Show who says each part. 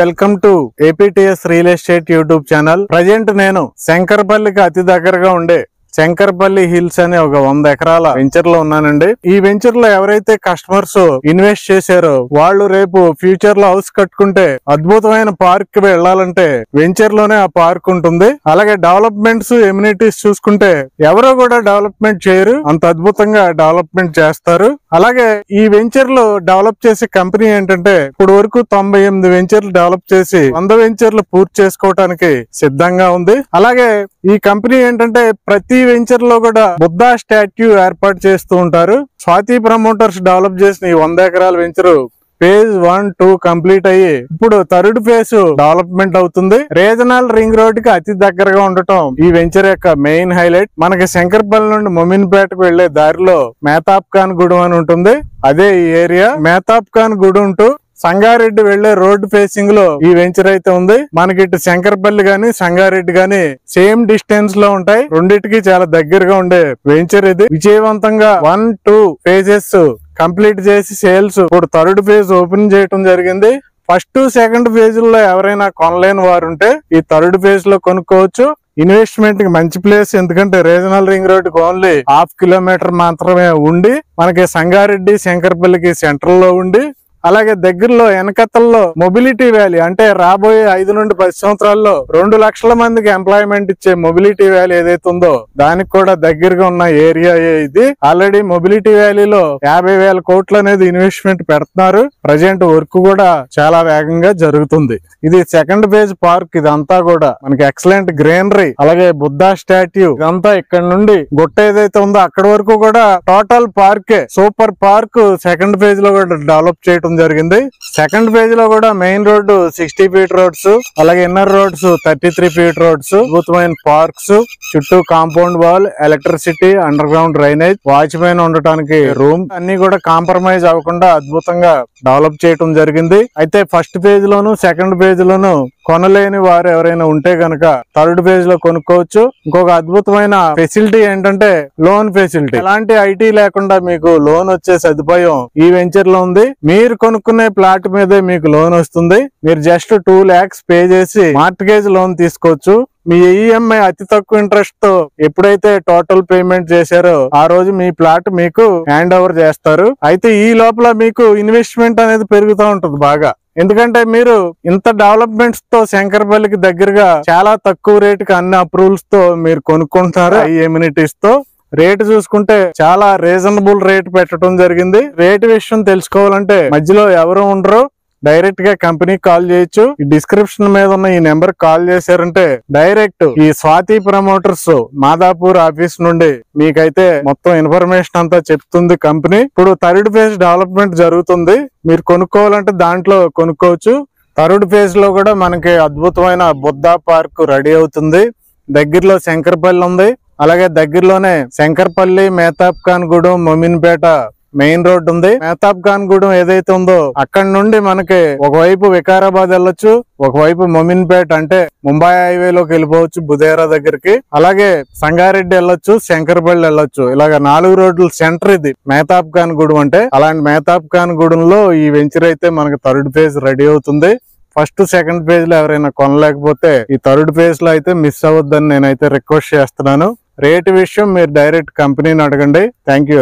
Speaker 1: Welcome to APTS real estate YouTube channel. Present నేను శంకరపల్లికి అతి దగ్గరగా ఉండే శంకరపల్లి హిల్స్ అనే ఒక 100 ఎకరాల వెంచర్ లో ఉన్నానండి. ఈ వెంచర్ లో ఎవరైతే కస్టమర్స్ ఇన్వెస్ట్ చేశారో వాళ్ళు రేపు ఫ్యూచర్ లో హౌస్ కట్టుకుంటే అద్భుతమైన పార్క్ కి వెళ్ళాలంటే వెంచర్ లోనే ఆ పార్క్ ఉంటుంది. అలాగే డెవలప్మెంట్స్ ఎమ్యూనిటీస్ చూసుకుంటే ఎవరో కూడా డెవలప్మెంట్ చేయరు, అంత అద్భుతంగా డెవలప్మెంట్ చేస్తారు. అలాగే ఈ వెంచర్ లో డెవలప్ చేసే కంపెనీ ఏంటంటే ఇప్పుడు వరకు 98 వెంచర్లు డెవలప్ చేసి 100 వెంచర్లు పూర్తి చేసుకోవడానికి సిద్ధంగా ఉంది. అలాగే ఈ కంపెనీ ఏంటంటే ప్రతి వెంచర్ లో కూడా బుద్ధా స్టాట్యూ ఏర్పాటు చేస్తూ ఉంటారు. స్వాతి ప్రమోటర్స్ డెవలప్ చేసిన ఈ 100 ఎకరాల వెంచర్ ఫేజ్ 1, 2 కంప్లీట్ అయ్యి ఇప్పుడు థర్డ్ ఫేజ్ డెవలప్మెంట్ అవుతుంది. రీజనల్ రింగ్ రోడ్ కి అతి దగ్గరగా ఉండటం ఈ వెంచర్ యొక్క మెయిన్ హైలైట్. మనకి శంకరపల్లి నుండి మొమిన్పేటకు వెళ్లే దారిలో మేతాబ్ ఖాన్ గూడెం అని ఉంటుంది, అదే ఈ ఏరియా. మేతాబ్ ఖాన్ గూడెం టు సంగారెడ్డి వెళ్లే రోడ్ ఫేసింగ్ లో ఈ వెంచర్ అయితే ఉంది. మనకి ఇటు శంకరపల్లి గాని సంగారెడ్డి గాని సేమ్ డిస్టెన్స్ లో ఉంటాయి. రెండింటికి చాలా దగ్గరగా ఉండే వెంచర్ ఇది. విజయవంతంగా 1, 2 ఫేజెస్ కంప్లీట్ చేసి సేల్స్ ఇప్పుడు థర్డ్ ఫేజ్ ఓపెన్ చేయడం జరిగింది. ఫస్ట్, సెకండ్ ఫేజ్ లో ఎవరైనా కొనలేని వారు ఉంటే ఈ థర్డ్ ఫేజ్ లో కొనుక్కోవచ్చు. ఇన్వెస్ట్మెంట్ కి మంచి ప్లేస్, ఎందుకంటే రీజనల్ రింగ్ రోడ్ కి ఓన్లీ 1/2 కిలోమీటర్ మాత్రమే ఉండి మనకి సంగారెడ్డి శంకరపల్లికి సెంట్రల్ లో ఉండి అలాగే దగ్గరలో వెనకతల్లో మొబిలిటీ వ్యాలీ అంటే రాబోయే 5 నుండి 10 సంవత్సరాల్లో 2 లక్షల మందికి ఎంప్లాయ్మెంట్ ఇచ్చే మొబిలిటీ వ్యాలీ ఏదైతే ఉందో దానికి కూడా దగ్గరగా ఉన్న ఏరియా ఇది. ఆల్రెడీ మొబిలిటీ వ్యాలీలో 50,000 కోట్లు అనేది ఇన్వెస్ట్మెంట్ పెడుతున్నారు. ప్రజెంట్ వర్క్ కూడా చాలా వేగంగా జరుగుతుంది. ఇది సెకండ్ ఫేజ్ పార్క్. ఇదంతా కూడా మనకి ఎక్సలెంట్ గ్రీనరీ, అలాగే బుద్ధా స్టాట్యూ, ఇదంతా ఇక్కడ నుండి గుట్ట ఏదైతే ఉందో అక్కడ వరకు కూడా టోటల్ పార్కే. సూపర్ పార్క్ సెకండ్ ఫేజ్ లో కూడా డెవలప్ చేయడం జరిగింది. సెకండ్ ఫేజ్ లో కూడా మెయిన్ రోడ్డు 60 ఫీట్ రోడ్స్, అలాగే ఇన్నర్ రోడ్స్ 33 ఫీట్ రోడ్స్, అద్భుతమైన పార్క్స్, చుట్టూ compound wall, electricity, underground drainage, watchman ఉండటానికి రూమ్, అన్ని కూడా కాంప్రమైజ్ అవ్వకుండా అద్భుతంగా డెవలప్ చేయడం జరిగింది. అయితే ఫస్ట్ ఫేజ్ లోను సెకండ్ ఫేజ్ లోను కొనలేని వారు ఎవరైనా ఉంటే గనక థర్డ్ ఫేజ్ లో కొనుక్కోవచ్చు. ఇంకొక అద్భుతమైన ఫెసిలిటీ ఏంటంటే లోన్ ఫెసిలిటీ. ఎలాంటి ఐటీ లేకుండా మీకు లోన్ వచ్చే సదుపాయం ఈ వెంచర్ లో ఉంది. మీరు కొనుక్కునే ప్లాట్ మీదే మీకు లోన్ వస్తుంది. మీరు జస్ట్ 2 lakhs పే చేసి మార్ట్గేజ్ లోన్ తీసుకోవచ్చు. మీ ఈఎంఐ అతి తక్కువ ఇంట్రెస్ట్ తో ఎప్పుడైతే టోటల్ పేమెంట్ చేశారో ఆ రోజు మీ ప్లాట్ మీకు హ్యాండ్ ఓవర్ చేస్తారు. అయితే ఈ లోపల మీకు ఇన్వెస్ట్మెంట్ అనేది పెరుగుతూ ఉంటుంది బాగా. ఎందుకంటే మీరు ఇంత డెవలప్మెంట్స్ తో శంకరపల్లికి దగ్గరగా చాలా తక్కువ రేటుకి అన్ని అప్రూవల్స్ తో మీరు కొనుక్కుంటున్నారు. ఈ ఎమ్యూనిటీస్ తో రేటు చూసుకుంటే చాలా రీజనబుల్ రేట్ పెట్టడం జరిగింది. రేటు విషయం తెలుసుకోవాలంటే మధ్యలో ఎవరు ఉండరు, డైరెక్ట్ గా కంపెనీకి కాల్ చేయొచ్చు. ఈ డిస్క్రిప్షన్ మీద ఉన్న ఈ నెంబర్ కాల్ చేశారంటే డైరెక్ట్ ఈ స్వాతి ప్రమోటర్స్ మాదాపూర్ ఆఫీస్ నుండి మీకైతే మొత్తం ఇన్ఫర్మేషన్ అంతా చెప్తుంది కంపెనీ. ఇప్పుడు థర్డ్ ఫేజ్ డెవలప్మెంట్ జరుగుతుంది. మీరు కొనుక్కోవాలంటే దాంట్లో కొనుక్కోవచ్చు. థర్డ్ ఫేజ్ లో కూడా మనకి అద్భుతమైన బుద్ధా పార్క్ రెడీ అవుతుంది. దగ్గరలో శంకరపల్లి ఉంది, అలాగే దగ్గరలోనే శంకరపల్లి, మేతాబ్ ఖాన్ గూడెం, మొమిన్పేట మెయిన్ రోడ్ ఉంది. మేతాబ్ ఖాన్ గూడెం ఏదైతే ఉందో అక్కడ నుండి మనకి ఒకవైపు వికారాబాద్ వెళ్ళొచ్చు, ఒకవైపు మొమిన్పేట అంటే ముంబై హైవేలోకి వెళ్ళిపోవచ్చు బుధేరా దగ్గరికి. అలాగే సంగారెడ్డి వెళ్ళొచ్చు, శంకరపల్లి వెళ్ళొచ్చు. ఇలాగ 4 రోడ్ల సెంటర్ ఇది మేతాబ్ ఖాన్ గూడెం అంటే. అలాంటి మేతాబ్ ఖాన్ గూడెంలో ఈ వెంచర్ అయితే మనకి థర్డ్ ఫేజ్ రెడీ అవుతుంది. ఫస్ట్, సెకండ్ ఫేజ్ లో ఎవరైనా కొనలేకపోతే ఈ థర్డ్ ఫేజ్ లో అయితే మిస్ అవ్వద్దని నేనైతే రిక్వెస్ట్ చేస్తున్నాను. రేటు విషయం మీరు డైరెక్ట్ కంపెనీని అడగండి. Thank you.